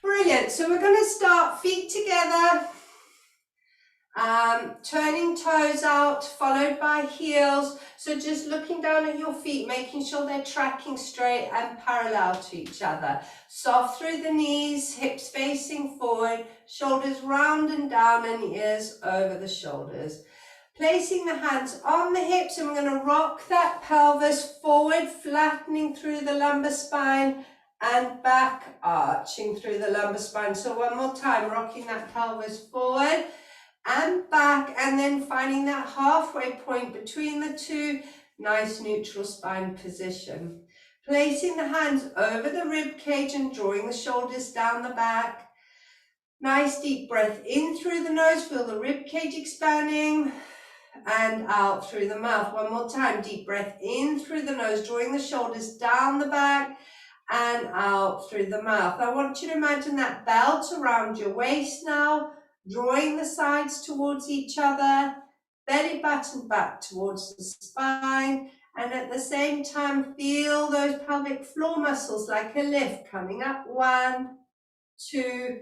Brilliant. So we're going to start feet together, turning toes out, followed by heels. So just looking down at your feet, making sure they're tracking straight and parallel to each other. Soft through the knees, hips facing forward, shoulders round and down, and ears over the shoulders. Placing the hands on the hips, and we're going to rock that pelvis forward, flattening through the lumbar spine, and back, arching through the lumbar spine. So one more time, rocking that pelvis forward and back, and then finding that halfway point between the two, nice neutral spine position. Placing the hands over the rib cage and drawing the shoulders down the back. Nice deep breath in through the nose, feel the rib cage expanding, and out through the mouth. One more time, deep breath in through the nose, drawing the shoulders down the back, and out through the mouth. I want you to imagine that belt around your waist now, drawing the sides towards each other, belly button back towards the spine, and at the same time feel those pelvic floor muscles like a lift coming up. 1, 2,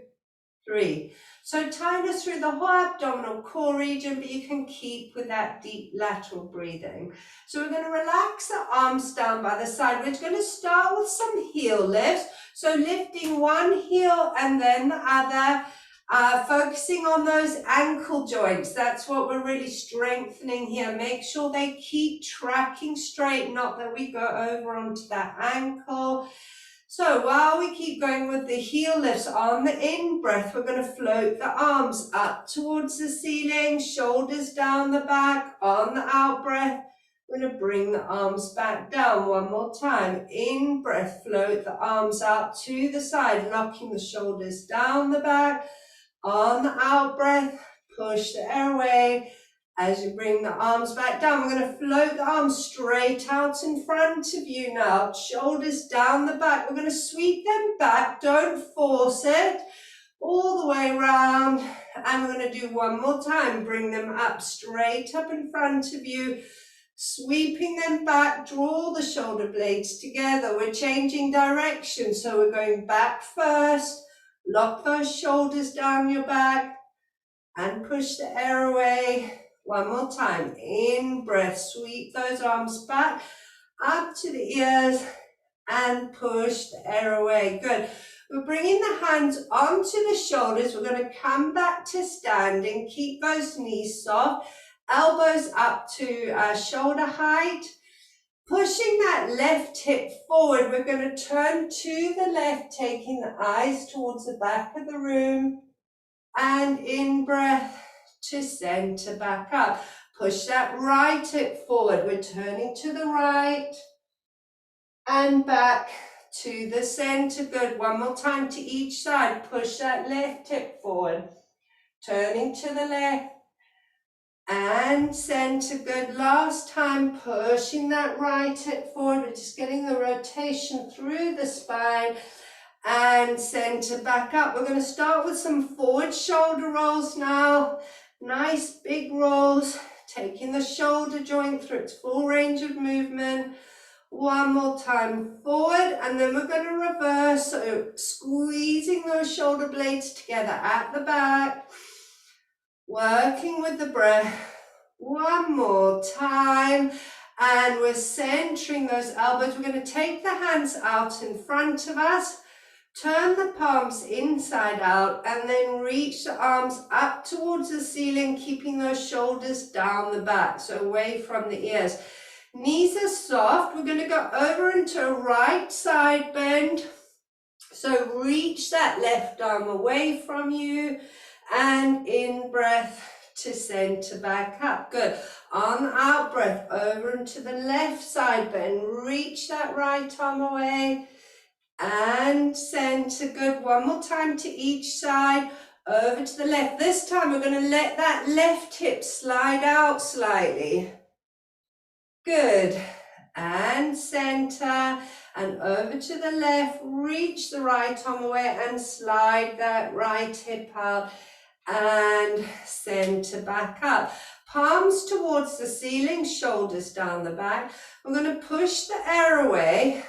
3. So tying us through the whole abdominal core region, but you can keep with that deep lateral breathing. So we're going to relax the arms down by the side. We're going to start with some heel lifts. So lifting one heel and then the other, focusing on those ankle joints. That's what we're really strengthening here. Make sure they keep tracking straight, not that we go over onto that ankle. So while we keep going with the heel lifts, on the in-breath, we're going to float the arms up towards the ceiling, shoulders down the back. On the out-breath, we're going to bring the arms back down. One more time. In-breath, float the arms out to the side, locking the shoulders down the back. On the out-breath, push the air away. As you bring the arms back down, we're going to float the arms straight out in front of you now. Shoulders down the back. We're going to sweep them back. Don't force it. All the way around. And we're going to do one more time. Bring them up, straight up in front of you. Sweeping them back. Draw the shoulder blades together. We're changing direction. So we're going back first. Lock those shoulders down your back. And push the air away. One more time, in breath, sweep those arms back, up to the ears, and push the air away. Good. We're bringing the hands onto the shoulders. We're going to come back to standing. Keep those knees soft, elbows up to shoulder height. Pushing that left hip forward, we're going to turn to the left, taking the eyes towards the back of the room, and in breath, to center back up. Push that right hip forward. We're turning to the right and back to the center. Good. One more time to each side. Push that left hip forward. Turning to the left and center. Good. Last time, pushing that right hip forward. We're just getting the rotation through the spine. And center back up. We're going to start with some forward shoulder rolls now. Nice big rolls, taking the shoulder joint through its full range of movement. One more time forward, and then we're going to reverse, so squeezing those shoulder blades together at the back, working with the breath. One more time, and we're centering those elbows. We're going to take the hands out in front of us. Turn the palms inside out and then reach the arms up towards the ceiling, keeping those shoulders down the back, so away from the ears. Knees are soft. We're going to go over into a right side bend. So reach that left arm away from you and in breath to center back up. Good. On the out breath, over into the left side bend. Reach that right arm away. And center. Good. One more time to each side. Over to the left. This time we're going to let that left hip slide out slightly. Good. And center. And over to the left. Reach the right arm away and slide that right hip out. And center back up. Palms towards the ceiling, shoulders down the back. We're going to push the air away.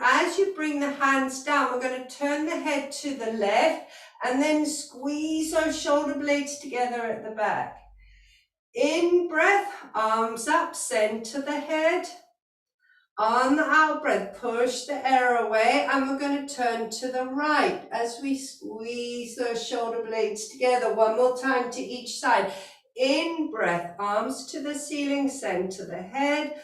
as you bring the hands down, we're going to turn the head to the left and then squeeze those shoulder blades together at the back. In breath, arms up, center the head. On the out breath, push the air away, and we're going to turn to the right as we squeeze those shoulder blades together. One more time to each side. In breath, arms to the ceiling, center the head.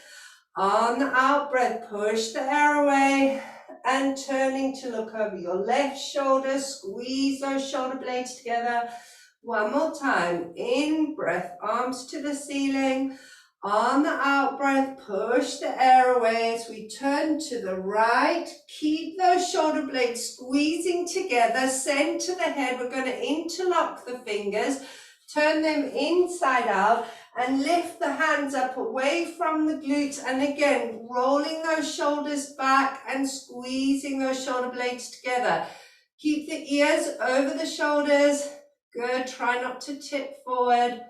On the out breath, push the air away, and turning to look over your left shoulder, squeeze those shoulder blades together. One more time. In breath, arms to the ceiling. On the out breath, push the air away as we turn to the right. Keep those shoulder blades squeezing together. Center the head. We're going to interlock the fingers, turn them inside out, and lift the hands up away from the glutes. And again, rolling those shoulders back and squeezing those shoulder blades together. Keep the ears over the shoulders. Good. Try not to tip forward.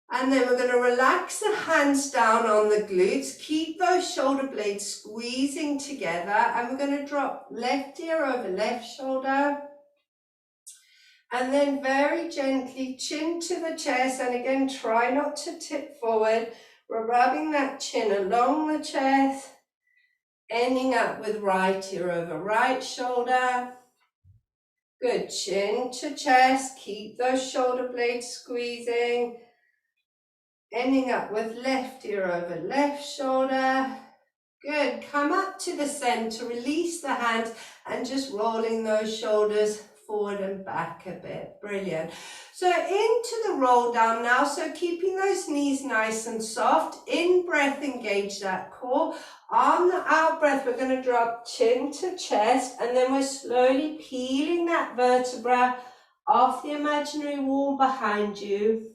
And then we're going to relax the hands down on the glutes. Keep those shoulder blades squeezing together. And we're going to drop left ear over left shoulder. And then very gently chin to the chest. And again, try not to tip forward. We're rubbing that chin along the chest. Ending up with right ear over right shoulder. Good. Chin to chest. Keep those shoulder blades squeezing. Ending up with left ear over left shoulder. Good. Come up to the center, release the hands, and just rolling those shoulders forward and back a bit. Brilliant. So into the roll down now. So keeping those knees nice and soft. In breath, engage that core. On the out breath, we're going to drop chin to chest, and then we're slowly peeling that vertebra off the imaginary wall behind you.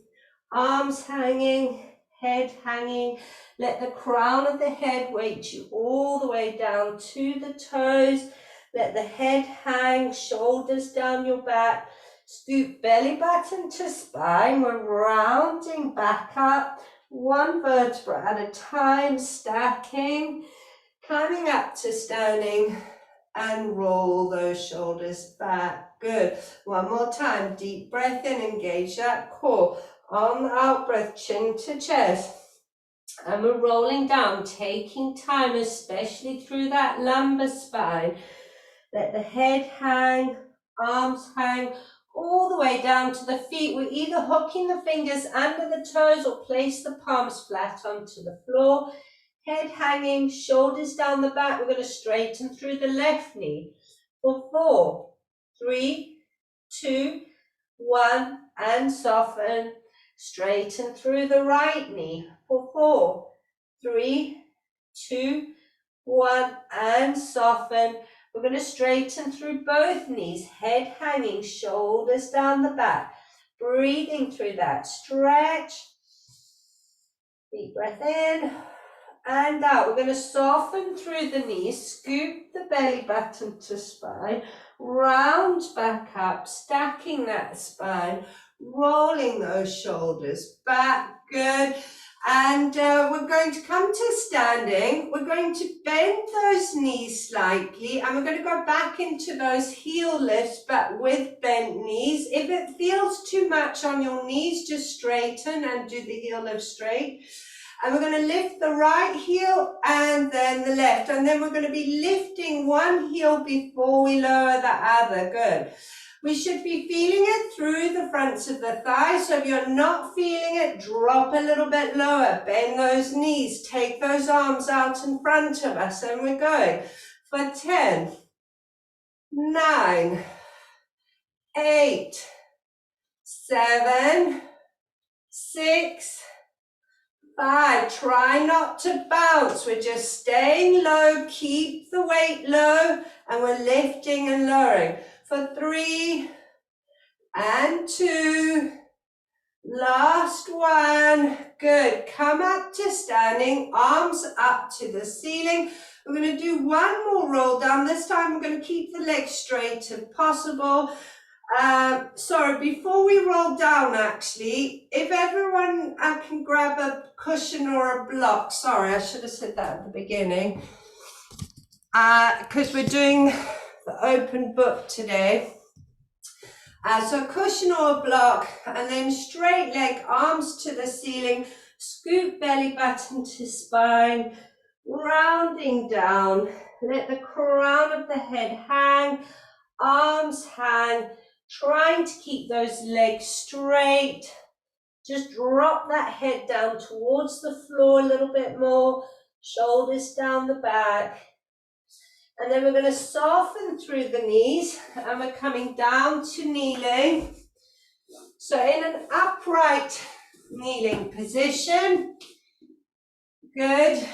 Arms hanging, head hanging. Let the crown of the head weight you all the way down to the toes. Let the head hang, shoulders down your back. Scoop belly button to spine. We're rounding back up, one vertebra at a time, stacking, coming up to standing, and roll those shoulders back. Good. One more time. Deep breath in, engage that core. On the out breath, chin to chest. And we're rolling down, taking time, especially through that lumbar spine. Let the head hang, arms hang, all the way down to the feet. We're either hooking the fingers under the toes or place the palms flat onto the floor. Head hanging, shoulders down the back. We're going to straighten through the left knee. For 4, 3, 2, 1, and soften. Straighten through the right knee. For 4, 3, 2, 1, and soften. We're going to straighten through both knees. Head hanging, shoulders down the back. Breathing through that. Stretch. Deep breath in and out. We're going to soften through the knees. Scoop the belly button to spine. Round back up, stacking that spine. Rolling those shoulders back. Good. And we're going to come to standing. We're going to bend those knees slightly, and we're going to go back into those heel lifts, but with bent knees. If it feels too much on your knees, just straighten and do the heel lift straight. And we're going to lift the right heel and then the left. And then we're going to be lifting one heel before we lower the other. Good. We should be feeling it through the fronts of the thighs. So if you're not feeling it, drop a little bit lower. Bend those knees. Take those arms out in front of us. And we're going for 10, 9, 8, 7, 6, 5. Try not to bounce. We're just staying low. Keep the weight low. And we're lifting and lowering. For 3 and 2, last one. Good. Come up to standing, arms up to the ceiling. We're going to do one more roll down. This time we're going to keep the legs straight if possible. Sorry, before we roll down, actually, if everyone can grab a cushion or a block. Sorry, I should have said that at the beginning. because we're doing the open book today. So a cushion or a block, and then straight leg, arms to the ceiling, scoop belly button to spine, rounding down. Let the crown of the head hang, arms hang, trying to keep those legs straight. Just drop that head down towards the floor a little bit more, shoulders down the back. And then we're going to soften through the knees, and we're coming down to kneeling. So in an upright kneeling position. Good.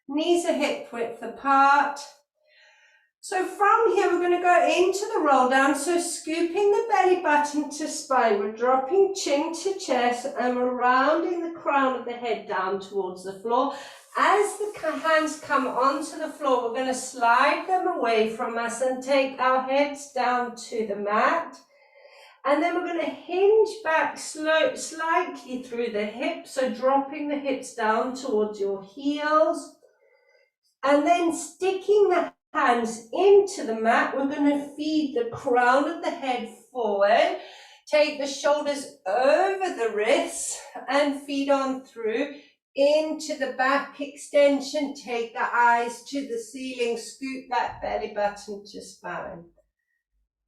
Knees are hip width apart. So from here, we're going to go into the roll down. So scooping the belly button to spine, we're dropping chin to chest, and we're rounding the crown of the head down towards the floor. As the hands come onto the floor, we're going to slide them away from us and take our heads down to the mat. And then we're going to hinge back slightly through the hips, so dropping the hips down towards your heels. And then sticking the hands into the mat, we're going to feed the crown of the head forward. Take the shoulders over the wrists and feed on through into the back extension. Take the eyes to the ceiling, scoop that belly button to spine.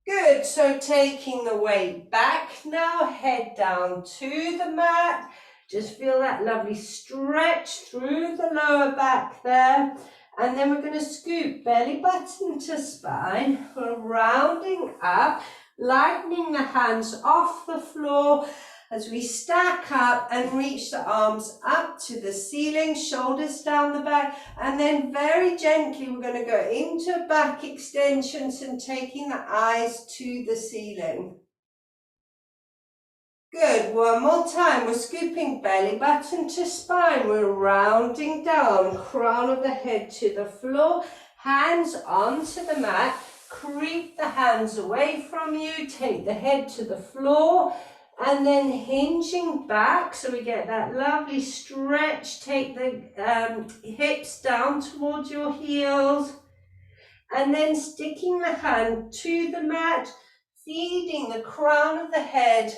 Good, so taking the weight back now, head down to the mat. Just feel that lovely stretch through the lower back there. And then we're going to scoop belly button to spine. We're rounding up, lightening the hands off the floor as we stack up and reach the arms up to the ceiling, shoulders down the back, and then very gently we're going to go into back extensions and taking the eyes to the ceiling. Good, one more time. We're scooping belly button to spine. We're rounding down, crown of the head to the floor, hands onto the mat. Creep the hands away from you, take the head to the floor, and then hinging back so we get that lovely stretch. Take the hips down towards your heels, and then sticking the hand to the mat, feeding the crown of the head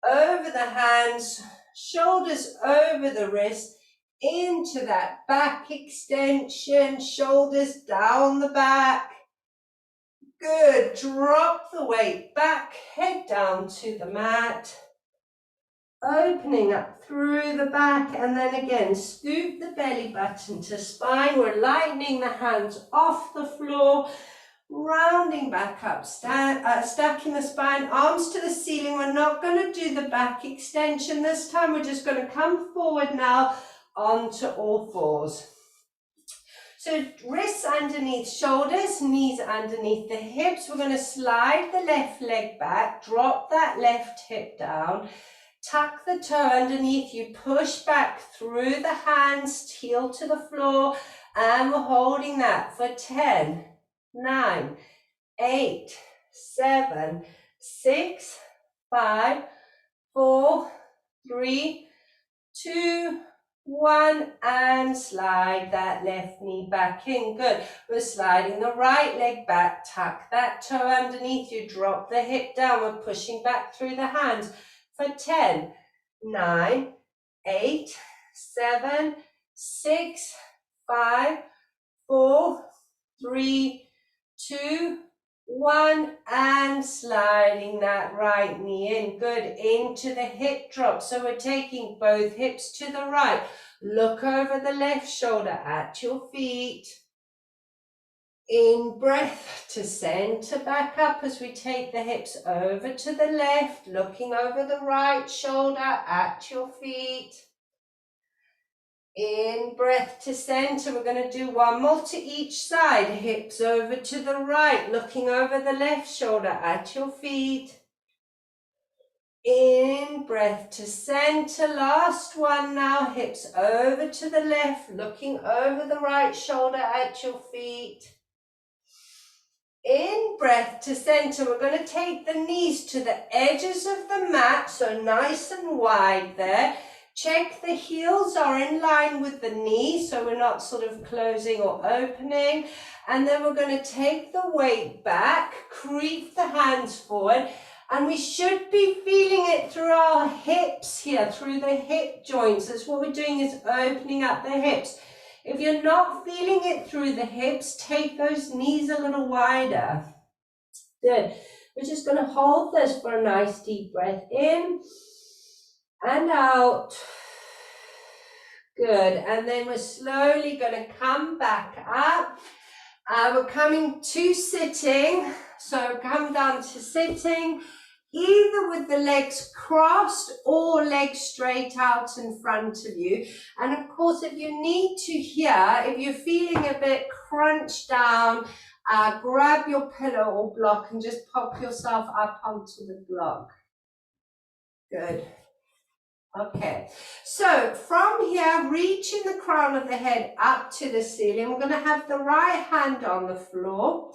over the hands, shoulders over the wrist, into that back extension, shoulders down the back. Good, drop the weight back, head down to the mat, opening up through the back, and then again, scoop the belly button to spine. We're lightening the hands off the floor, rounding back up, stacking the spine, arms to the ceiling. We're not going to do the back extension this time. We're just going to come forward now onto all fours. So wrists underneath shoulders, knees underneath the hips. We're going to slide the left leg back, drop that left hip down, tuck the toe underneath you, push back through the hands, heel to the floor, and we're holding that for 10, 9, 8, 7, 6, 5, 4, 3, 2, 1, and slide that left knee back in. Good. We're sliding the right leg back, tuck that toe underneath you, drop the hip down. We're pushing back through the hands for 10, 9, 8, 7, 6, 5, 4, 3, 2, 1, and sliding that right knee in. Good, into the hip drop. So we're taking both hips to the right. Look over the left shoulder at your feet. In breath to center back up as we take the hips over to the left, looking over the right shoulder at your feet. In breath to center, we're going to do one more to each side. Hips over to the right, looking over the left shoulder at your feet. In breath to center, last one now. Hips over to the left, looking over the right shoulder at your feet. In breath to center, we're going to take the knees to the edges of the mat, so nice and wide there. Check the heels are in line with the knee, so we're not sort of closing or opening. And then we're going to take the weight back, creep the hands forward, and we should be feeling it through our hips here, through the hip joints. That's what we're doing, is opening up the hips. If you're not feeling it through the hips, take those knees a little wider. Good. We're just going to hold this for a nice deep breath in and out. Good. And then we're slowly going to come back up. We're coming to sitting. So come down to sitting, either with the legs crossed or legs straight out in front of you. And of course, if you need to here, if you're feeling a bit crunched down, grab your pillow or block and just pop yourself up onto the block. Good. Okay, so from here, reaching the crown of the head up to the ceiling, we're going to have the right hand on the floor.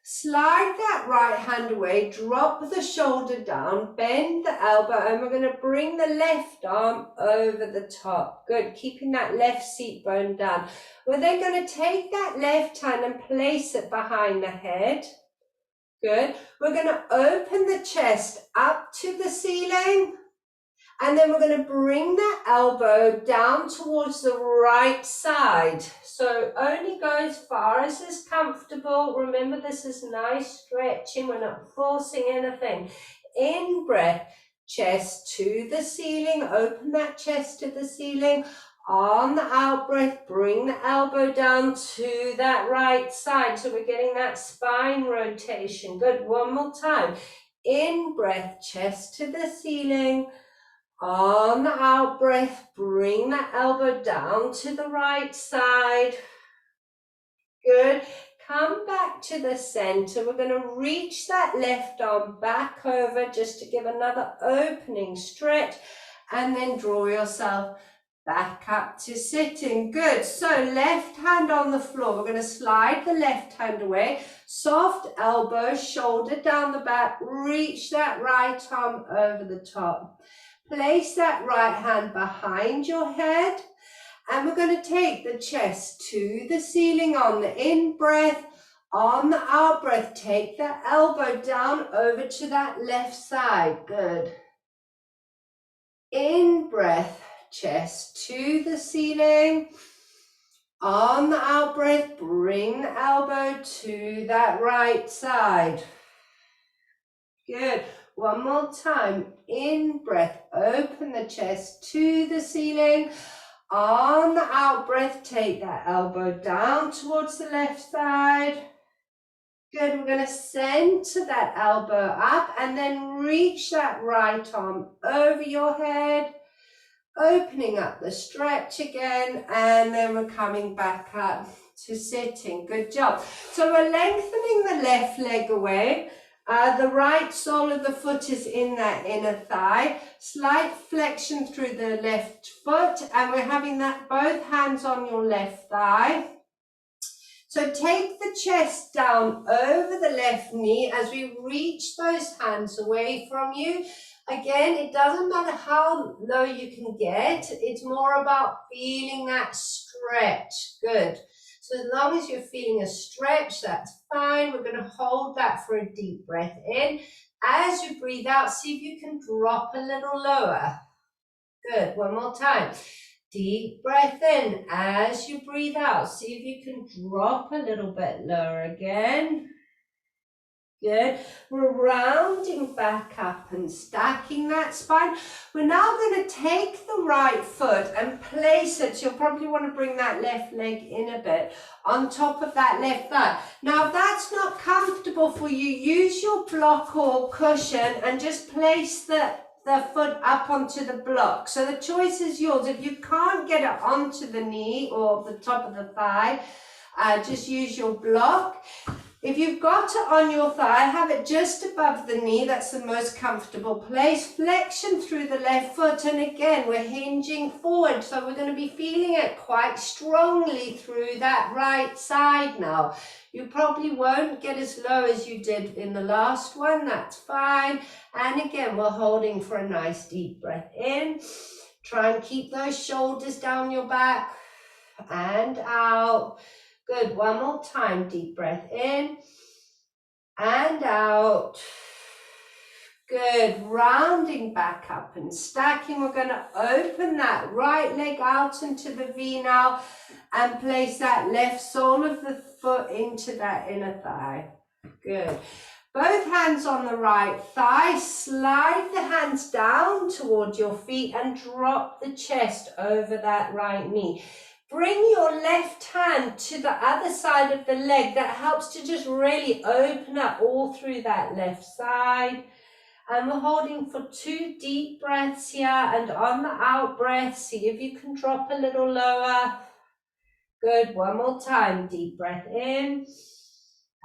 Slide that right hand away, drop the shoulder down, bend the elbow, and we're going to bring the left arm over the top. Good, keeping that left seat bone down. We're then going to take that left hand and place it behind the head. Good. We're going to open the chest up to the ceiling. And then we're going to bring that elbow down towards the right side. So only go as far as is comfortable. Remember, this is nice stretching. We're not forcing anything. In breath, chest to the ceiling. Open that chest to the ceiling. On the out breath, bring the elbow down to that right side. So we're getting that spine rotation. Good. One more time. In breath, chest to the ceiling. On the out breath, bring the elbow down to the right side. Good. Come back to the center. We're going to reach that left arm back over just to give another opening stretch, and then draw yourself back up to sitting. Good. So left hand on the floor. We're going to slide the left hand away. Soft elbow, shoulder down the back. Reach that right arm over the top. Place that right hand behind your head, and we're going to take the chest to the ceiling on the in breath. On the out breath, take that elbow down over to that left side. Good. In breath, chest to the ceiling. On the out breath, bring the elbow to that right side. Good. One more time. In breath, open the chest to the ceiling. On the out breath, take that elbow down towards the left side. Good. We're going to center that elbow up and then reach that right arm over your head. Opening up the stretch again, and then we're coming back up to sitting. Good job. So we're lengthening the left leg away. The right sole of the foot is in that inner thigh. Slight flexion through the left foot, and we're having that both hands on your left thigh. So take the chest down over the left knee as we reach those hands away from you. Again, it doesn't matter how low you can get. It's more about feeling that stretch. Good. So as long as you're feeling a stretch, that's fine. We're going to hold that for a deep breath in. As you breathe out, see if you can drop a little lower. Good. One more time. Deep breath in. As you breathe out, see if you can drop a little bit lower again. Good. We're rounding back up and stacking that spine. We're now going to take the right foot and place it. You'll probably want to bring that left leg in a bit on top of that left thigh. Now, if that's not comfortable for you, use your block or cushion and just place the foot up onto the block. So the choice is yours. If you can't get it onto the knee or the top of the thigh, just use your block. If you've got it on your thigh, have it just above the knee. That's the most comfortable place. Flexion through the left foot. And again, we're hinging forward. So we're going to be feeling it quite strongly through that right side now. You probably won't get as low as you did in the last one. That's fine. And again, we're holding for a nice deep breath in. Try and keep those shoulders down your back and out. Good, one more time, deep breath in and out. Good, rounding back up and stacking. We're going to open that right leg out into the V now and place that left sole of the foot into that inner thigh. Good. Both hands on the right thigh, slide the hands down toward your feet and drop the chest over that right knee. Bring your left hand to the other side of the leg. That helps to just really open up all through that left side. And we're holding for 2 deep breaths here, and on the out breath, see if you can drop a little lower. Good, one more time, deep breath in.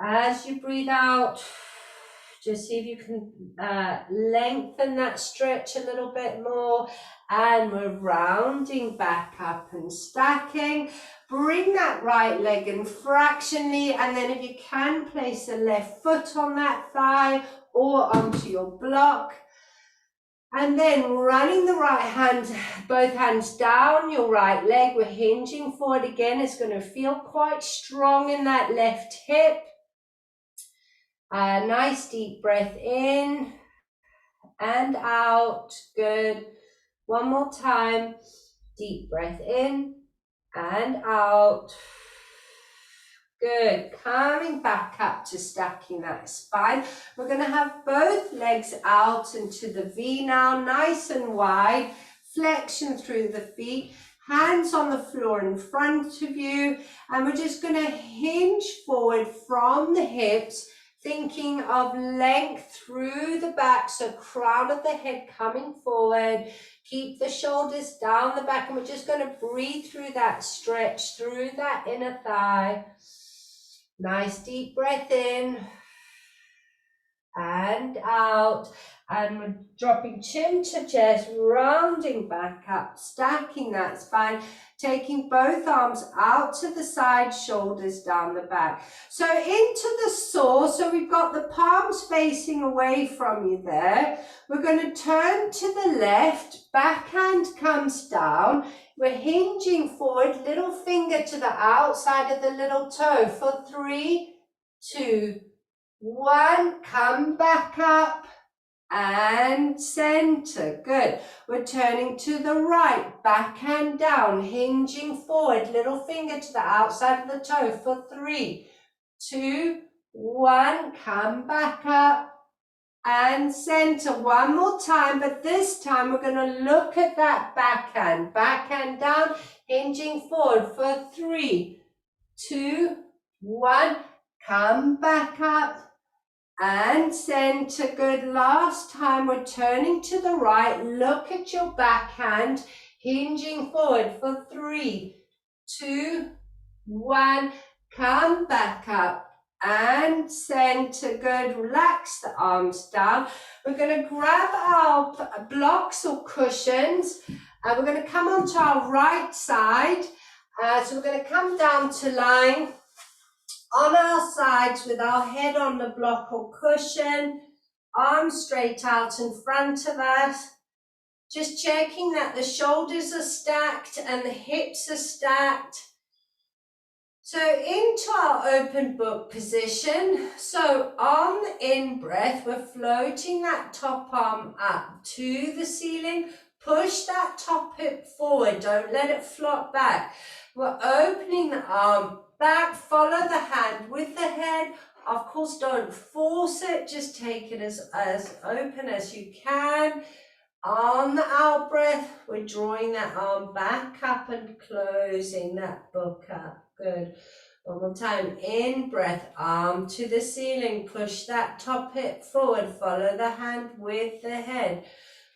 As you breathe out, just see if you can lengthen that stretch a little bit more. And we're rounding back up and stacking. Bring that right leg in fractionally, and then if you can, place the left foot on that thigh or onto your block. And then running the right hand, both hands down your right leg. We're hinging forward again. It's going to feel quite strong in that left hip. A nice deep breath in and out. Good. One more time. Deep breath in and out. Good. Coming back up to stacking that spine. We're going to have both legs out into the V now, nice and wide. Flexion through the feet. Hands on the floor in front of you. And we're just going to hinge forward from the hips, thinking of length through the back. So crown of the head coming forward. Keep the shoulders down the back. And we're just going to breathe through that stretch, through that inner thigh. Nice deep breath in and out, and we're dropping chin to chest, rounding back up, stacking that spine, taking both arms out to the side, shoulders down the back. So into the saw, so we've got the palms facing away from you there. We're going to turn to the left, backhand comes down. We're hinging forward, little finger to the outside of the little toe for 3, 2, 1. Come back up and center. Good. We're turning to the right, backhand down, hinging forward, little finger to the outside of the toe for 3, 2, 1. Come back up and center. One more time, but this time we're going to look at that backhand down, hinging forward for 3, 2, 1. Come back up and center. Good. Last time, we're turning to the right. Look at your backhand, hinging forward for 3, 2, 1. Come back up and center. Good. Relax the arms down. We're going to grab our blocks or cushions and we're going to come onto our right side. So we're going to come down to lying on our sides with our head on the block or cushion, arms straight out in front of us. Just checking that the shoulders are stacked and the hips are stacked. So into our open book position. So on the in-breath, we're floating that top arm up to the ceiling. Push that top hip forward. Don't let it flop back. We're opening the arm back. Follow the hand with the head. Of course, don't force it. Just take it as open as you can. On the out breath, we're drawing that arm back up and closing that book up. Good. One more time. In breath, arm to the ceiling. Push that top hip forward. Follow the hand with the head.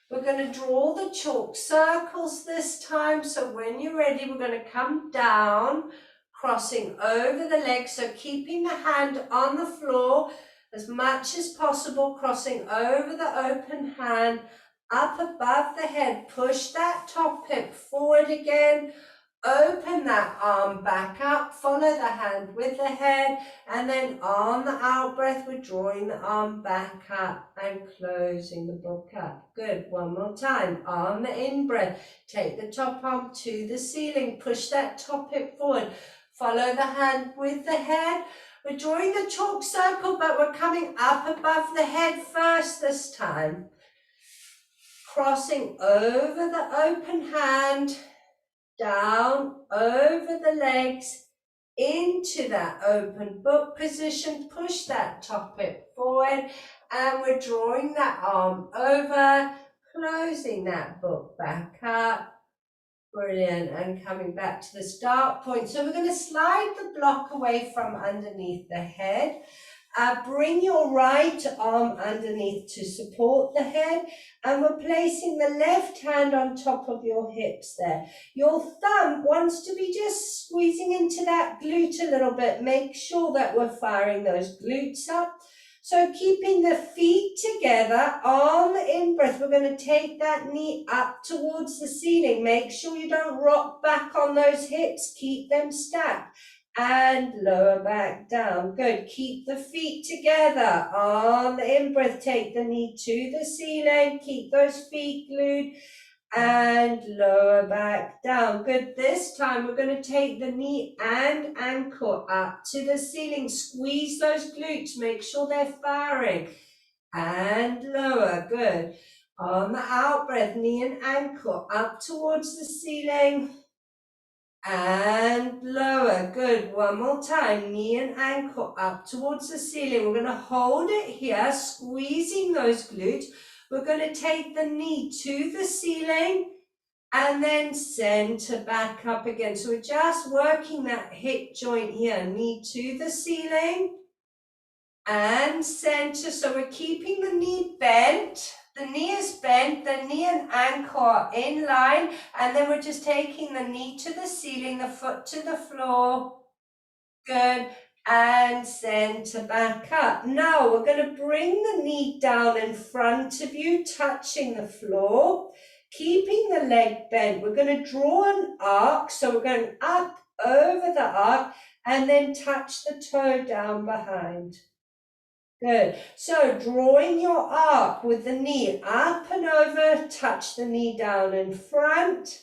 We're going to draw the chalk circles this time. So when you're ready, we're going to come down, crossing over the legs. So keeping the hand on the floor as much as possible, crossing over the open hand, up above the head. Push that top hip forward again. Open that arm back up, follow the hand with the head, and then on the out breath, we're drawing the arm back up and closing the book up. Good, one more time. On the in breath, take the top arm to the ceiling, push that top hip forward, follow the hand with the head. We're drawing the chalk circle, but we're coming up above the head first this time. Crossing over the open hand, down over the legs, into that open book position, push that top hip forward, and we're drawing that arm over, closing that book back up. Brilliant, and coming back to the start point. So we're going to slide the block away from underneath the head. Bring your right arm underneath to support the head, and we're placing the left hand on top of your hips there. Your thumb wants to be just squeezing into that glute a little bit. Make sure that we're firing those glutes up. So keeping the feet together on the in-breath, we're going to take that knee up towards the ceiling. Make sure you don't rock back on those hips. Keep them stacked. And lower back down. Good. Keep the feet together. On the in-breath, take the knee to the ceiling. Keep those feet glued. And lower back down. Good. This time, we're going to take the knee and ankle up to the ceiling. Squeeze those glutes. Make sure they're firing. And lower. Good. On the out breath, knee and ankle up towards the ceiling. And lower. Good. One more time. Knee and ankle up towards the ceiling. We're going to hold it here, squeezing those glutes. We're going to take the knee to the ceiling and then center back up again. So we're just working that hip joint here. Knee to the ceiling and center. So we're keeping the knee bent. The knee is bent, the knee and ankle are in line, and then we're just taking the knee to the ceiling, the foot to the floor. Good. And center back up. Now we're going to bring the knee down in front of you, touching the floor, keeping the leg bent. We're going to draw an arc, so we're going up over the arc and then touch the toe down behind. Good. So drawing your arc with the knee up and over, touch the knee down in front,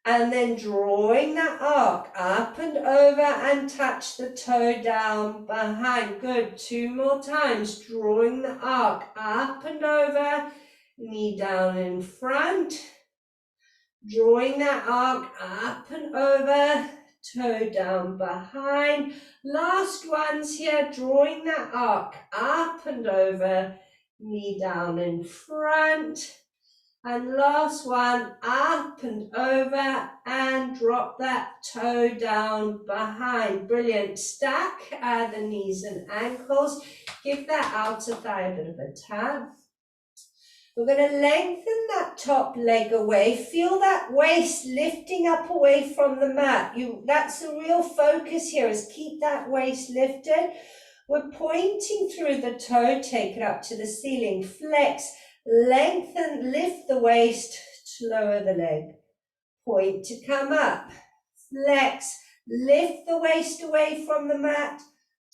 and then drawing that arc up and over and touch the toe down behind. Good. Two more times. Drawing the arc up and over, knee down in front, drawing that arc up and over, toe down behind. Last ones here, drawing that arc up and over, knee down in front. And last one, up and over, and drop that toe down behind. Brilliant. Stack the knees and ankles. Give that outer thigh a bit of a tap. We're going to lengthen that top leg away. Feel that waist lifting up away from the mat. That's the real focus here, is keep that waist lifted. We're pointing through the toe, take it up to the ceiling, flex, lengthen, lift the waist to lower the leg. Point to come up, flex, lift the waist away from the mat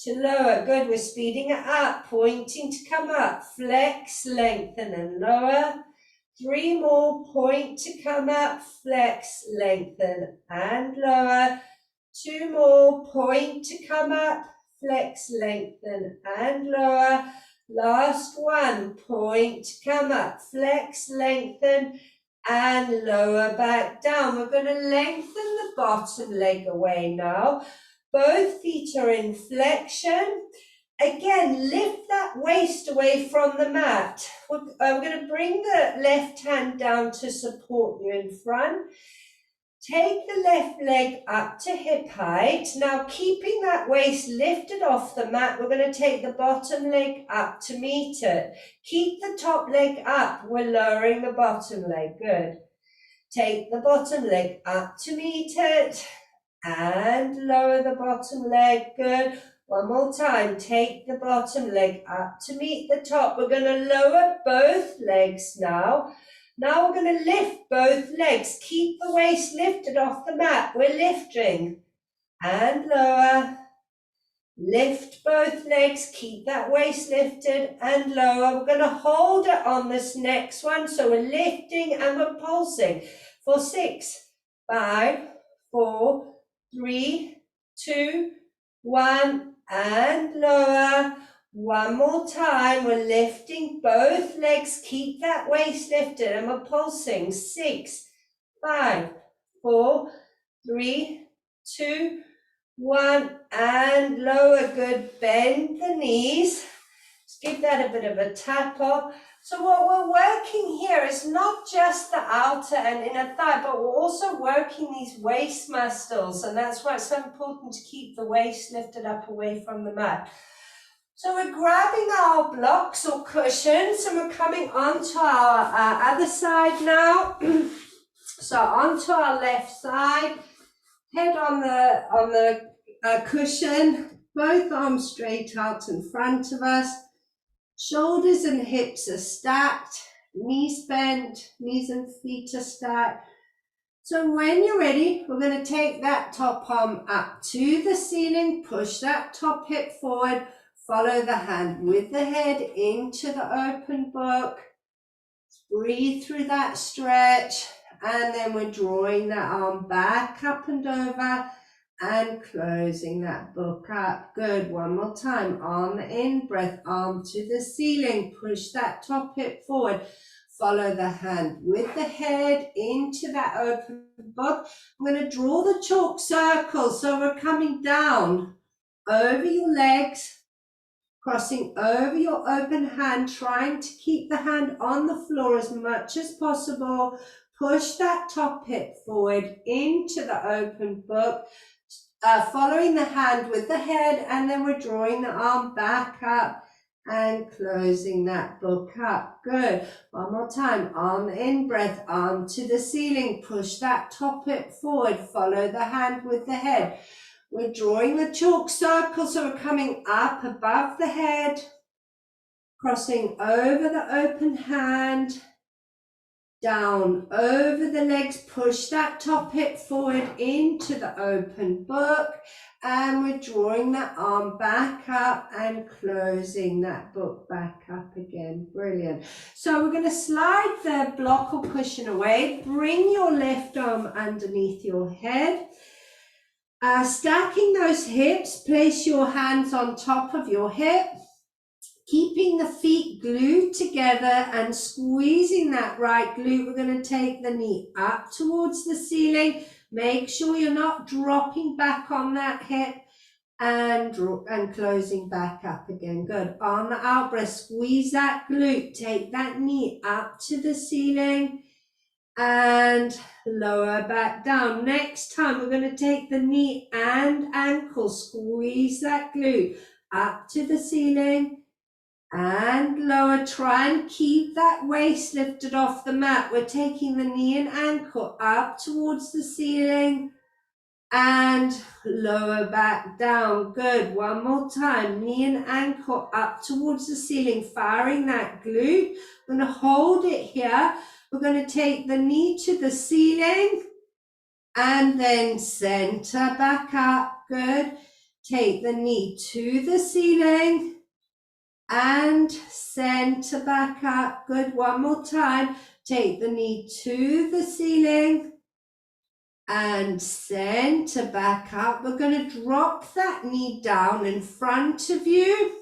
to lower. Good, we're speeding it up, pointing to come up, flex, lengthen and lower. 3 more, point to come up, flex, lengthen and lower. 2 more, point to come up, flex, lengthen and lower. Last one, point to come up, flex, lengthen and lower back down. We're going to lengthen the bottom leg away now. Both feet are in flexion. Again, lift that waist away from the mat. We're going to bring the left hand down to support you in front. Take the left leg up to hip height. Now, keeping that waist lifted off the mat, we're going to take the bottom leg up to meet it. Keep the top leg up. We're lowering the bottom leg. Good. Take the bottom leg up to meet it and lower the bottom leg. Good. One more time. Take the bottom leg up to meet the top. We're going to lower both legs now. Now we're going to lift both legs. Keep the waist lifted off the mat. We're lifting and lower. Lift both legs, keep that waist lifted and lower. We're going to hold it on this next one. So we're lifting and we're pulsing for 6, 5, 4, 3, 2, 1, and lower. One more time. We're lifting both legs, keep that waist lifted and we're pulsing. 6, 5, 4, 3, 2, 1, and lower. Good. Bend the knees. Just give that a bit of a tap off. So what we're working here is not just the outer and inner thigh, but we're also working these waist muscles, and that's why it's so important to keep the waist lifted up away from the mat. So we're grabbing our blocks or cushions and we're coming onto our other side now. So onto our left side, head on the cushion, both arms straight out in front of us, shoulders and hips are stacked, knees bent, knees and feet are stacked. So when you're ready, we're going to take that top arm up to the ceiling, push that top hip forward, follow the hand with the head into the open book, breathe through that stretch, and then we're drawing that arm back up and over and closing that book up. Good. One more time. On the in-breath, arm to the ceiling. Push that top hip forward. Follow the hand with the head into that open book. I'm going to draw the chalk circle. So we're coming down over your legs, crossing over your open hand, trying to keep the hand on the floor as much as possible. Push that top hip forward into the open book, following the hand with the head, and then we're drawing the arm back up and closing that book up. Good. One more time. On the in-breath, arm to the ceiling. Push that top hip forward. Follow the hand with the head. We're drawing the chalk circle, so we're coming up above the head, crossing over the open hand, down over the legs, push that top hip forward into the open book, and we're drawing that arm back up and closing that book back up again. Brilliant. So we're going to slide the block or cushion away, bring your left arm underneath your head. Stacking those hips, place your hands on top of your hip, keeping the feet glued together and squeezing that right glute. We're going to take the knee up towards the ceiling. Make sure you're not dropping back on that hip and closing back up again. Good. On the out breath, squeeze that glute. Take that knee up to the ceiling and lower back down. Next time, we're going to take the knee and ankle, squeeze that glute up to the ceiling and lower. Try and keep that waist lifted off the mat. We're taking the knee and ankle up towards the ceiling and lower back down. Good. One more time. Knee and ankle up towards the ceiling, firing that glute. We're going to hold it here. We're going to take the knee to the ceiling and then center back up. Good. Take the knee to the ceiling and center back up. Good. One more time. Take the knee to the ceiling and center back up. We're going to drop that knee down in front of you.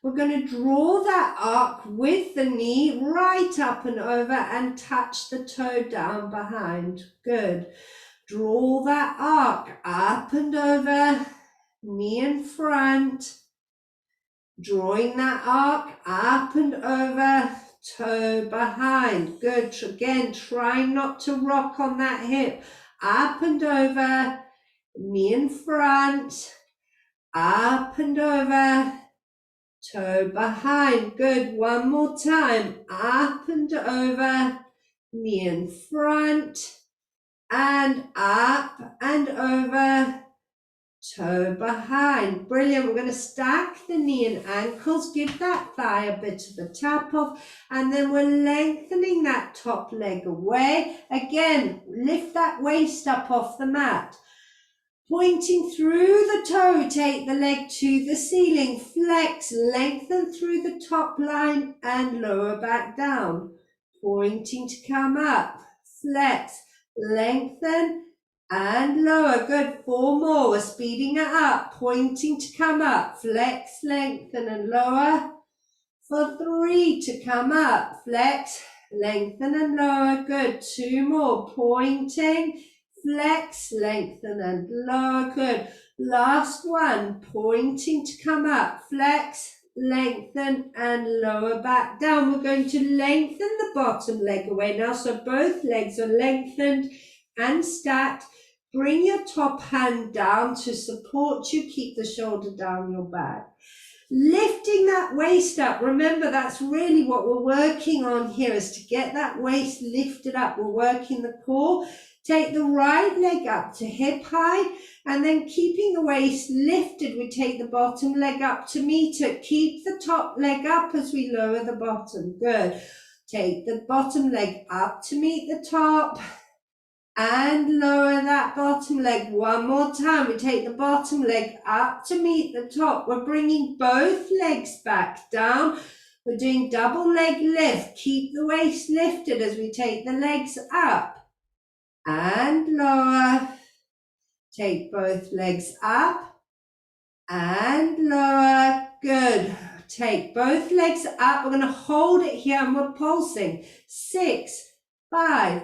We're going to draw that arc with the knee right up and over and touch the toe down behind. Good. Draw that arc up and over, knee in front. Drawing that arc up and over, toe behind. Good. Again, try not to rock on that hip. Up and over, knee in front, up and over, toe behind. Good. One more time. Up and over, knee in front, and up and over, toe behind. Brilliant. We're going to stack the knee and ankles, give that thigh a bit of a tap off, and then we're lengthening that top leg away. Again, lift that waist up off the mat. Pointing through the toe, take the leg to the ceiling, flex, lengthen through the top line and lower back down. Pointing to come up, flex, lengthen and lower. Good, 4 more, we're speeding it up. Pointing to come up, flex, lengthen and lower. For 3 to come up, flex, lengthen and lower. Good, 2 more, pointing, flex, lengthen and lower. Good. Last one, pointing to come up, flex, lengthen and lower back down. We're going to lengthen the bottom leg away now, so both legs are lengthened and stacked. Bring your top hand down to support you. Keep the shoulder down your back. Lifting that waist up. Remember, that's really what we're working on here, is to get that waist lifted up. We're working the core. Take the right leg up to hip height, and then keeping the waist lifted, we take the bottom leg up to meet it. Keep the top leg up as we lower the bottom. Good. Take the bottom leg up to meet the top and lower that bottom leg. One more time. We take the bottom leg up to meet the top. We're bringing both legs back down. We're doing double leg lift. Keep the waist lifted as we take the legs up and lower. Take both legs up and lower. Good. Take both legs up. We're going to hold it here and we're pulsing. 6, 5,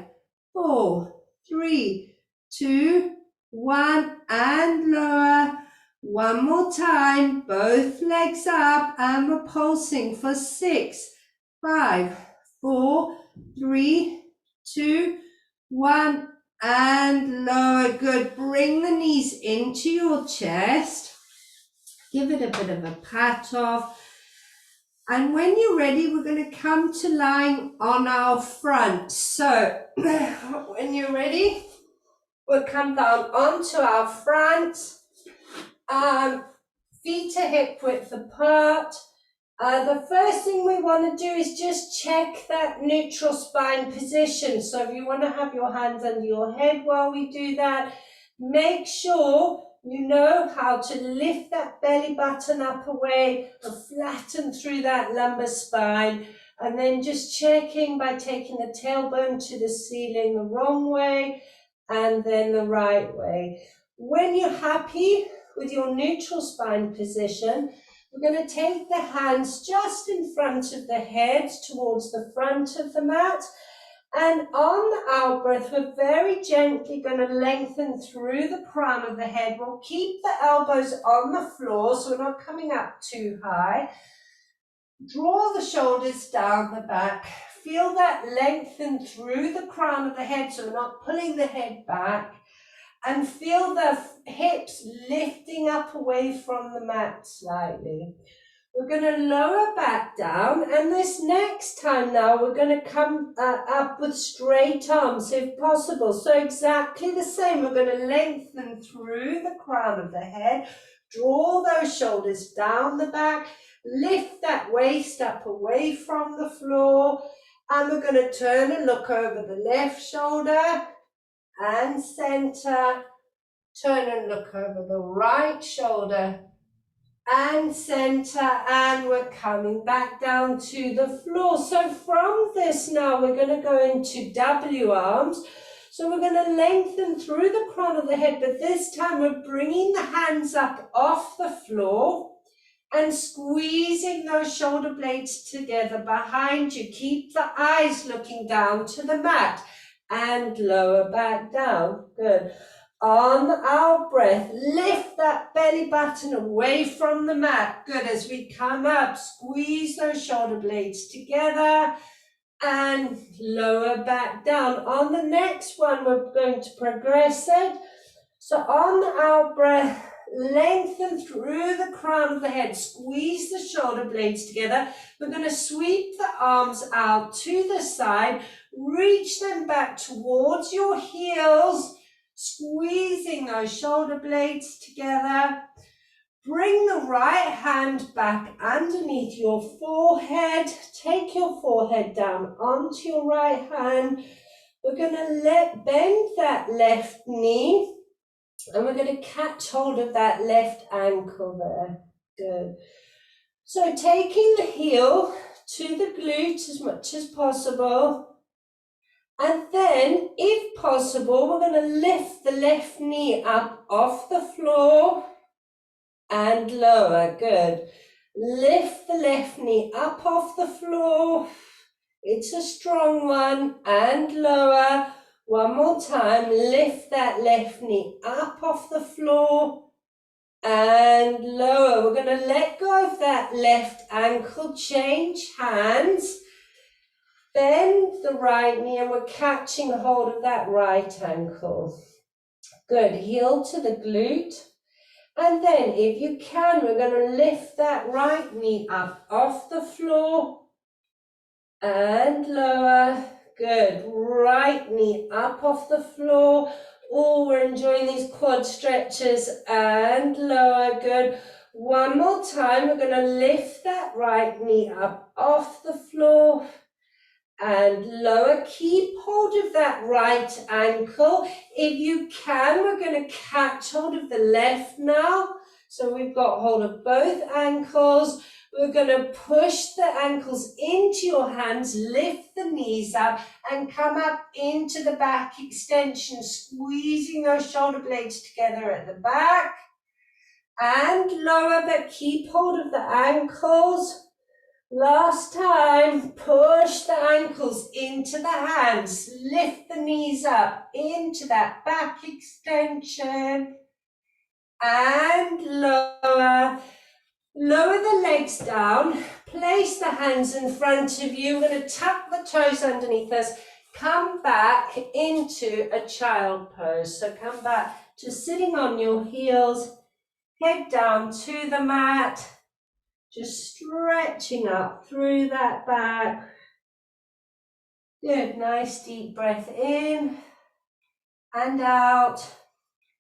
4, 3, 2, 1 and lower. One more time. Both legs up and we're pulsing for 6, 5, 4, 3, 2, 1 and lower. Good. Bring the knees into your chest. Give it a bit of a pat off. And when you're ready, we're going to come to lying on our front. So when you're ready, we'll come down onto our front. Feet are hip width apart. The first thing we want to do is just check that neutral spine position. So if you want to have your hands under your head while we do that, make sure you know how to lift that belly button up away and flatten through that lumbar spine. And then just checking by taking the tailbone to the ceiling the wrong way and then the right way. When you're happy with your neutral spine position, we're going to take the hands just in front of the head towards the front of the mat. And on our breath, we're very gently going to lengthen through the crown of the head. We'll keep the elbows on the floor so we're not coming up too high. Draw the shoulders down the back. Feel that lengthen through the crown of the head so we're not pulling the head back. And feel the hips lifting up away from the mat slightly. We're going to lower back down, and this next time now we're going to come up with straight arms if possible. So exactly the same. We're going to lengthen through the crown of the head, draw those shoulders down the back, lift that waist up away from the floor, and we're going to turn and look over the left shoulder and center, turn and look over the right shoulder and center, and we're coming back down to the floor. So from this now we're going to go into W arms. So we're going to lengthen through the crown of the head, but this time we're bringing the hands up off the floor and squeezing those shoulder blades together behind you. Keep the eyes looking down to the mat and lower back down. Good. On our breath, lift that belly button away from the mat. Good. As we come up, squeeze those shoulder blades together and lower back down. On the next one, we're going to progress it. So on our breath, lengthen through the crown of the head, squeeze the shoulder blades together. We're going to sweep the arms out to the side, reach them back towards your heels, Squeezing those shoulder blades together. Bring the right hand back underneath your forehead. Take your forehead down onto your right hand. We're going to bend that left knee and we're going to catch hold of that left ankle there. Good. So taking the heel to the glute as much as possible. And then, if possible, we're going to lift the left knee up off the floor and lower. Good. Lift the left knee up off the floor. It's a strong one. And lower. One more time. Lift that left knee up off the floor and lower. We're going to let go of that left ankle. Change hands. Bend the right knee and we're catching hold of that right ankle. Good, heel to the glute. And then if you can, we're going to lift that right knee up off the floor and lower. Good, right knee up off the floor. Oh, we're enjoying these quad stretches and lower. Good. One more time, we're going to lift that right knee up off the floor and lower. Keep hold of that right ankle. If you can, we're going to catch hold of the left now. So we've got hold of both ankles. We're going to push the ankles into your hands, lift the knees up and come up into the back extension, squeezing those shoulder blades together at the back and lower, but keep hold of the ankles. Last time, push the ankles into the hands, lift the knees up into that back extension and lower. Lower the legs down, place the hands in front of you. We're going to tuck the toes underneath us, come back into a child pose. So come back to sitting on your heels, head down to the mat. Just stretching up through that back. Good, nice deep breath in and out.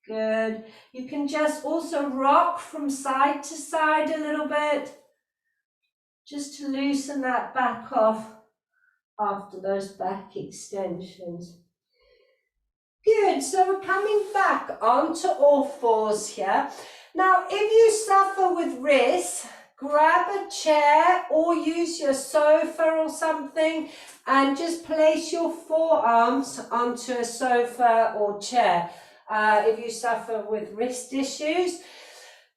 Good. You can just also rock from side to side a little bit, just to loosen that back off after those back extensions. Good, so we're coming back onto all fours here. Now, if you suffer with wrists, grab a chair or use your sofa or something and just place your forearms onto a sofa or chair if you suffer with wrist issues.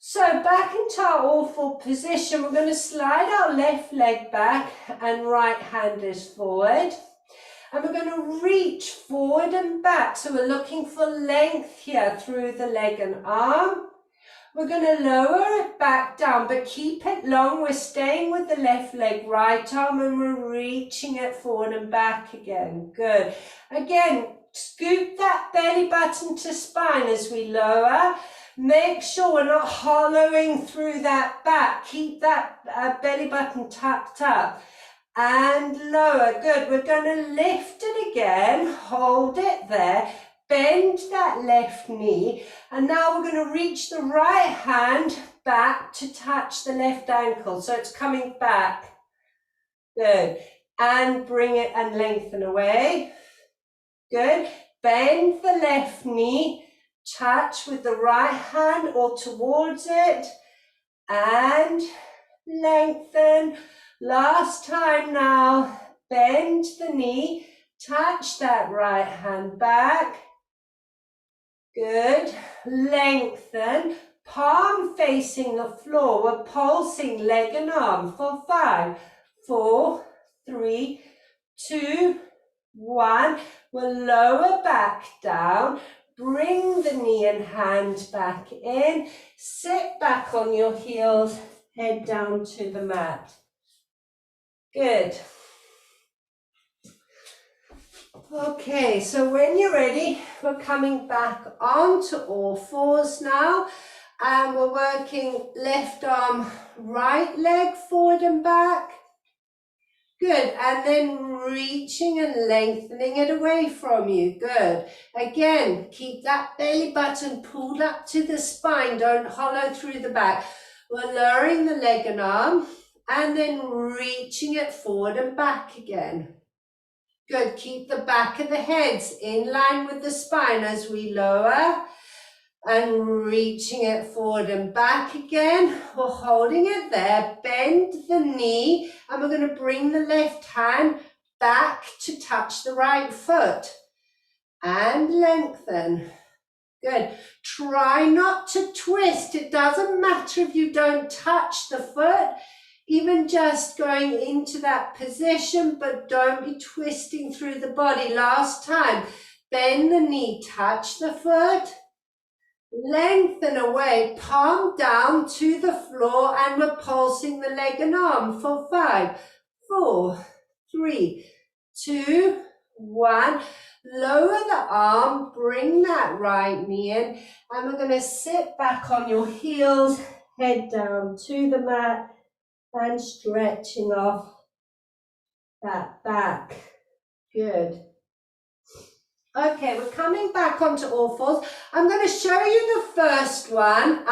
So back into our all four position, we're going to slide our left leg back and right hand is forward. And we're going to reach forward and back. So we're looking for length here through the leg and arm. We're going to lower it back down, but keep it long. We're staying with the left leg, right arm, and we're reaching it forward and back again. Good. Again, scoop that belly button to spine as we lower. Make sure we're not hollowing through that back. Keep that belly button tucked up. And lower. Good. We're going to lift it again. Hold it there. Bend that left knee, and now we're going to reach the right hand back to touch the left ankle, so it's coming back. Good. And bring it and lengthen away. Good. Bend the left knee, touch with the right hand or towards it, and lengthen. Last time now. Bend the knee, touch that right hand back. Good. Lengthen. Palm facing the floor. We're pulsing leg and arm for 5, 4, 3, 2, 1. We'll lower back down. Bring the knee and hand back in. Sit back on your heels. Head down to the mat. Good. Okay, so when you're ready, we're coming back onto all fours now, and we're working left arm, right leg forward and back. Good, and then reaching and lengthening it away from you. Good. Again, keep that belly button pulled up to the spine. Don't hollow through the back. We're lowering the leg and arm and then reaching it forward and back again. Good, keep the back of the heads in line with the spine as we lower and reaching it forward and back again. We're holding it there. Bend the knee and we're going to bring the left hand back to touch the right foot and lengthen. Good. Try not to twist. It doesn't matter if you don't touch the foot, even just going into that position, but don't be twisting through the body. Last time, bend the knee, touch the foot, lengthen away, palm down to the floor, and we're pulsing the leg and arm for 5, 4, 3, 2, 1. Lower the arm, bring that right knee in, and we're going to sit back on your heels, head down to the mat, and stretching off that back. Good. Okay, we're coming back onto all fours. I'm going to show you the first one.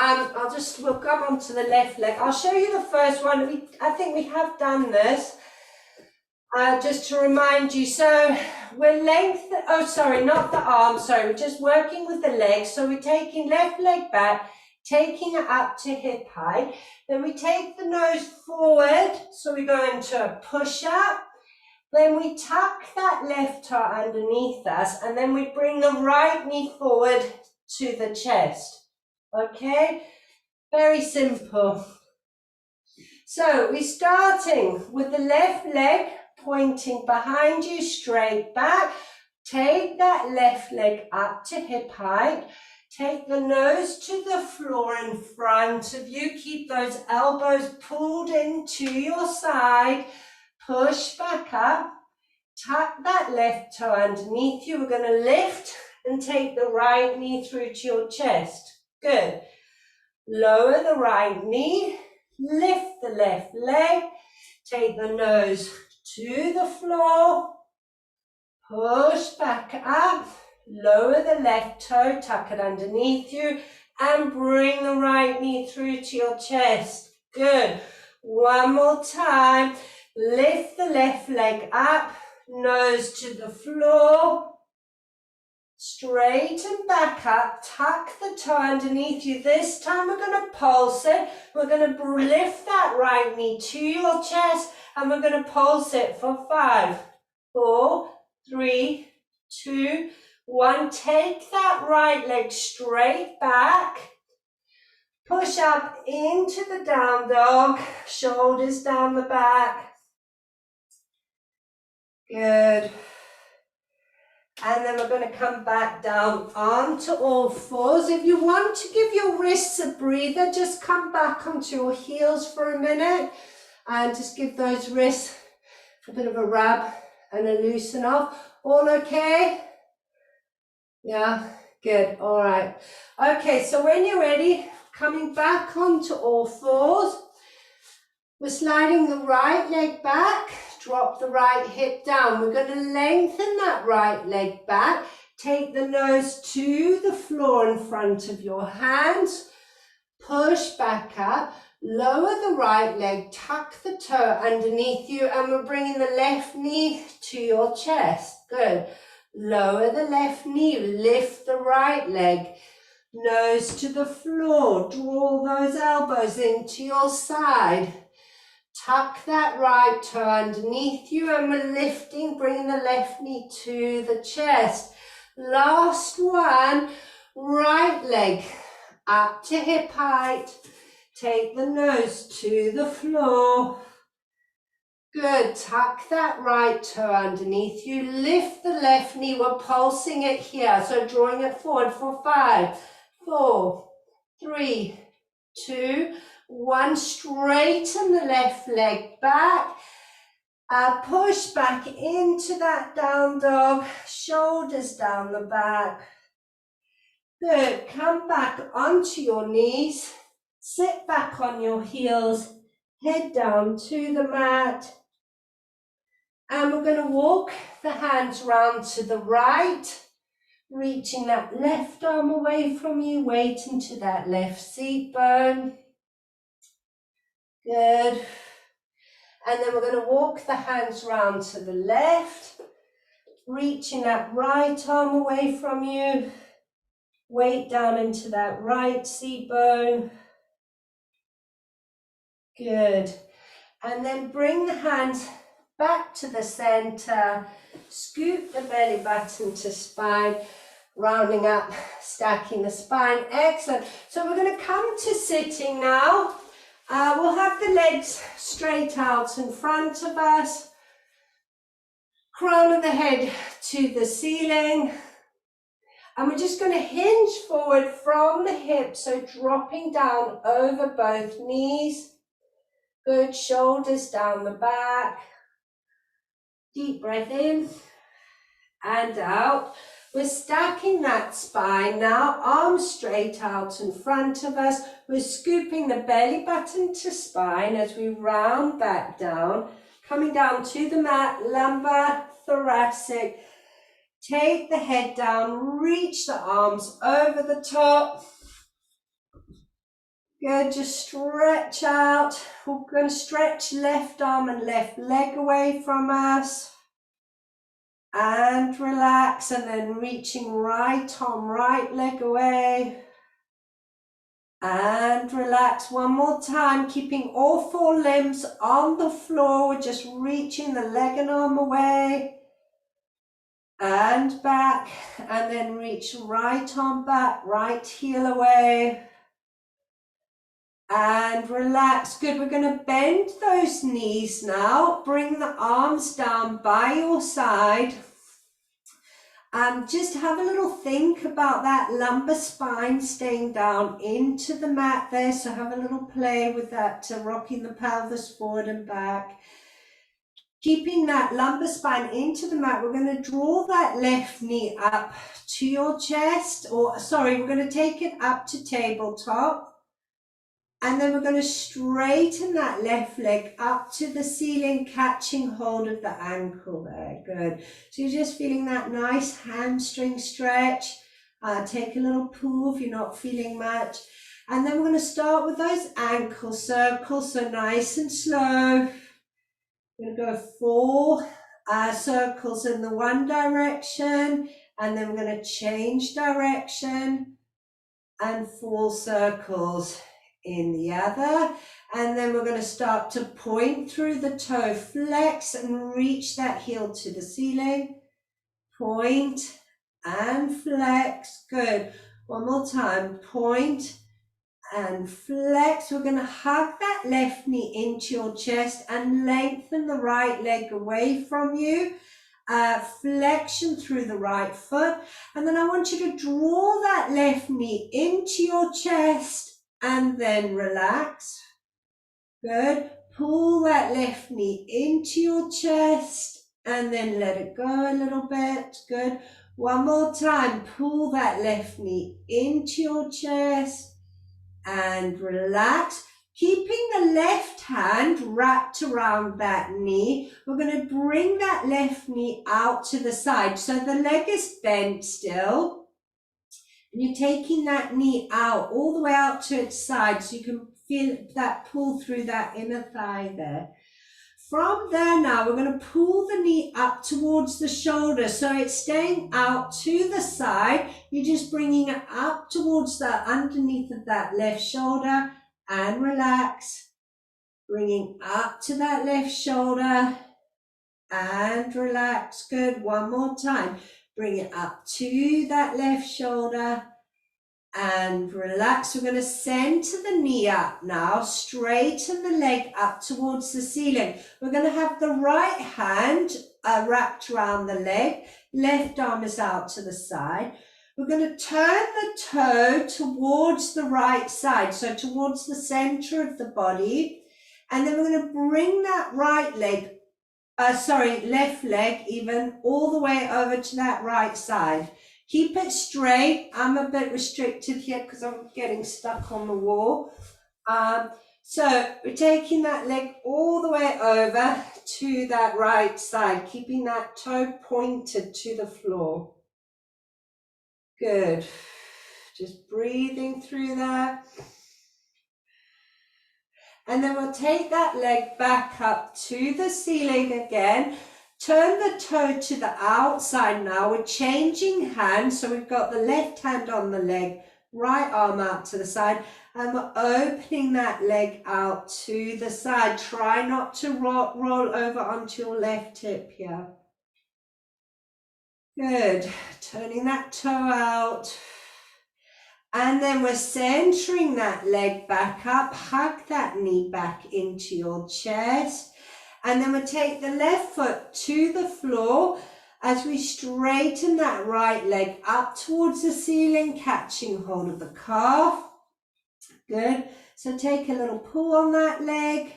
We'll come onto the left leg. I'll show you the first one. I think we have done this. Just to remind you, so we're not the arm, we're just working with the legs. So we're taking left leg back, taking it up to hip height. Then we take the nose forward, so we go into a push-up. Then we tuck that left toe underneath us, and then we bring the right knee forward to the chest. Okay? Very simple. So we're starting with the left leg pointing behind you, straight back. Take that left leg up to hip height. Take the nose to the floor in front of you. Keep those elbows pulled into your side. Push back up. Tuck that left toe underneath you. We're going to lift and take the right knee through to your chest. Good. Lower the right knee. Lift the left leg. Take the nose to the floor. Push back up. Lower the left toe, tuck it underneath you, and bring the right knee through to your chest. Good. One more time. Lift the left leg up, nose to the floor. Straighten back up, tuck the toe underneath you. This time we're going to pulse it. We're going to lift that right knee to your chest, and we're going to pulse it for 5, 4, 3, 2, 1. Take that right leg straight back. Push up into the down dog. Shoulders down the back. Good. And then we're going to come back down onto all fours. If you want to give your wrists a breather, just come back onto your heels for a minute and just give those wrists a bit of a rub and a loosen off. All okay? Yeah, good. All right. Okay, so when you're ready, coming back onto all fours, we're sliding the right leg back, drop the right hip down. We're going to lengthen that right leg back, take the nose to the floor in front of your hands, push back up, lower the right leg, tuck the toe underneath you, and we're bringing the left knee to your chest. Good. Lower the left knee, lift the right leg, nose to the floor, draw those elbows into your side. Tuck that right toe underneath you, and we're lifting, bringing the left knee to the chest. Last one, right leg up to hip height. Take the nose to the floor. Good, tuck that right toe underneath you. Lift the left knee, we're pulsing it here. So drawing it forward for 5, 4, 3, 2, 1. Straighten the left leg back. Push back into that down dog. Shoulders down the back. Good, come back onto your knees. Sit back on your heels. Head down to the mat. And we're going to walk the hands round to the right, reaching that left arm away from you, weight into that left seat bone. Good. And then we're going to walk the hands round to the left, reaching that right arm away from you, weight down into that right seat bone. Good. And then bring the hands back to the center, scoop the belly button to spine, rounding up, stacking the spine. Excellent. So we're going to come to sitting now. We'll have the legs straight out in front of us, crown of the head to the ceiling. And we're just going to hinge forward from the hips, so dropping down over both knees. Good, shoulders down the back. Deep breath in and out. We're stacking that spine now, arms straight out in front of us. We're scooping the belly button to spine as we round back down, coming down to the mat, lumbar, thoracic. Take the head down, reach the arms over the top. Good, just stretch out. We're going to stretch left arm and left leg away from us. And relax, and then reaching right arm, right leg away. And relax one more time, keeping all four limbs on the floor. We're just reaching the leg and arm away. And back, and then reach right arm back, right heel away. And relax. Good, we're going to bend those knees now. Bring the arms down by your side. Just have a little think about that lumbar spine staying down into the mat there. So have a little play with that, rocking the pelvis forward and back. Keeping that lumbar spine into the mat, we're going to draw that left knee up to your chest, or sorry, we're going to take it up to tabletop. And then we're going to straighten that left leg up to the ceiling, catching hold of the ankle there. Good. So you're just feeling that nice hamstring stretch. Take a little pull if you're not feeling much. And then we're going to start with those ankle circles, so nice and slow. We're going to go 4 circles in the one direction, and then we're going to change direction, and 4 circles in the other. And then we're going to start to point through the toe, flex and reach that heel to the ceiling. Point and flex. Good. One more time. Point and flex. We're going to hug that left knee into your chest and lengthen the right leg away from you. Flexion through the right foot. And then I want you to draw that left knee into your chest and then relax. Good. Pull that left knee into your chest and then let it go a little bit. Good. One more time. Pull that left knee into your chest and relax. Keeping the left hand wrapped around that knee, we're going to bring that left knee out to the side. So the leg is bent still. And you're taking that knee out, all the way out to its side, so you can feel that pull through that inner thigh there. From there now, we're going to pull the knee up towards the shoulder, so it's staying out to the side. You're just bringing it up towards the underneath of that left shoulder, and relax. Bringing up to that left shoulder, and relax. Good. One more time. Bring it up to that left shoulder and relax. We're going to center the knee up now, straighten the leg up towards the ceiling. We're going to have the right hand wrapped around the leg, left arm is out to the side. We're going to turn the toe towards the right side, so towards the center of the body, and then we're going to bring that right leg left leg even, all the way over to that right side. Keep it straight. I'm a bit restricted here because I'm getting stuck on the wall. So we're taking that leg all the way over to that right side, keeping that toe pointed to the floor. Good. Just breathing through there. And then we'll take that leg back up to the ceiling again. Turn the toe to the outside now. We're changing hands. So we've got the left hand on the leg, right arm out to the side. And we're opening that leg out to the side. Try not to roll over onto your left hip here. Good. Turning that toe out. And then we're centering that leg back up. Hug that knee back into your chest. And then we'll take the left foot to the floor as we straighten that right leg up towards the ceiling, catching hold of the calf. Good. So take a little pull on that leg,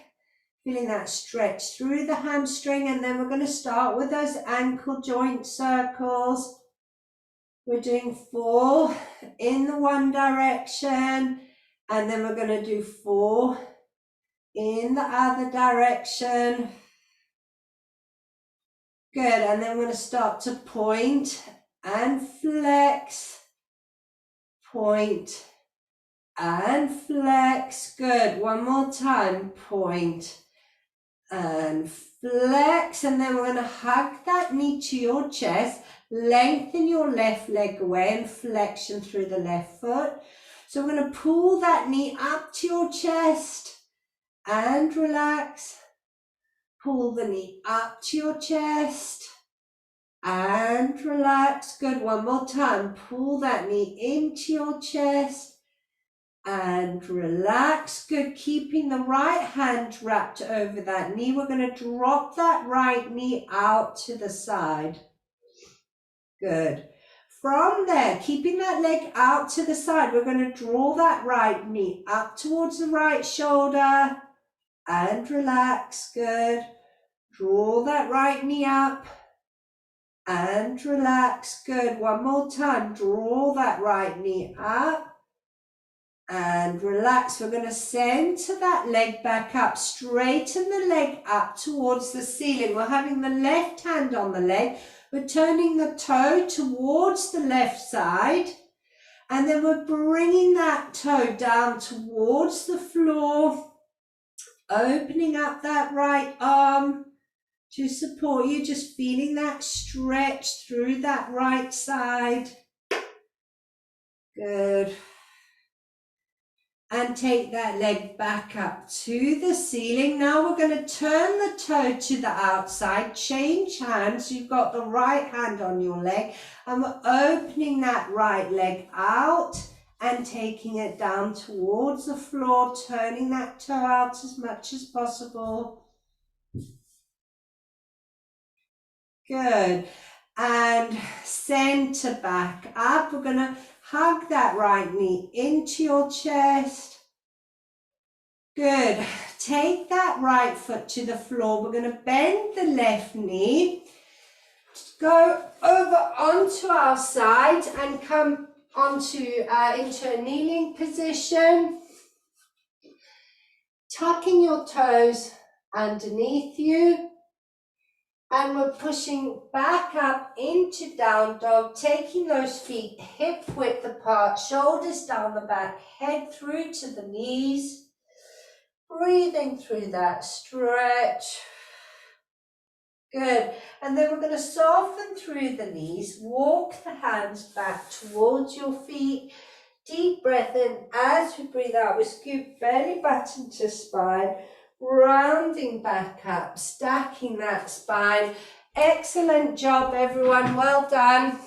feeling that stretch through the hamstring. And then we're going to start with those ankle joint circles. We're doing 4 in the one direction, and then we're going to do 4 in the other direction. Good, and then we're going to start to point and flex, point and flex. Good, one more time, point and flex, and then we're going to hug that knee to your chest. Lengthen your left leg away and flexion through the left foot. So we're going to pull that knee up to your chest and relax. Pull the knee up to your chest and relax. Good, one more time. Pull that knee into your chest and relax. Good, keeping the right hand wrapped over that knee. We're going to drop that right knee out to the side. Good. From there, keeping that leg out to the side, we're going to draw that right knee up towards the right shoulder and relax. Good. Draw that right knee up and relax. Good. One more time. Draw that right knee up and relax. We're going to center that leg back up. Straighten the leg up towards the ceiling. We're having the left hand on the leg. We're turning the toe towards the left side, and then we're bringing that toe down towards the floor, opening up that right arm to support you, just feeling that stretch through that right side. Good. And take that leg back up to the ceiling. Now we're going to turn the toe to the outside, change hands. You've got the right hand on your leg, and we're opening that right leg out and taking it down towards the floor, turning that toe out as much as possible. Good. And center back up. We're going to hug that right knee into your chest. Good. Take that right foot to the floor. We're going to bend the left knee. Go over onto our side and come into a kneeling position. Tucking your toes underneath you. And we're pushing back up into down dog, taking those feet hip width apart, shoulders down the back, head through to the knees. Breathing through that stretch. Good. And then we're going to soften through the knees, walk the hands back towards your feet. Deep breath in. As we breathe out, we scoop belly button to spine. Rounding back up, stacking that spine. Excellent job, everyone. Well done.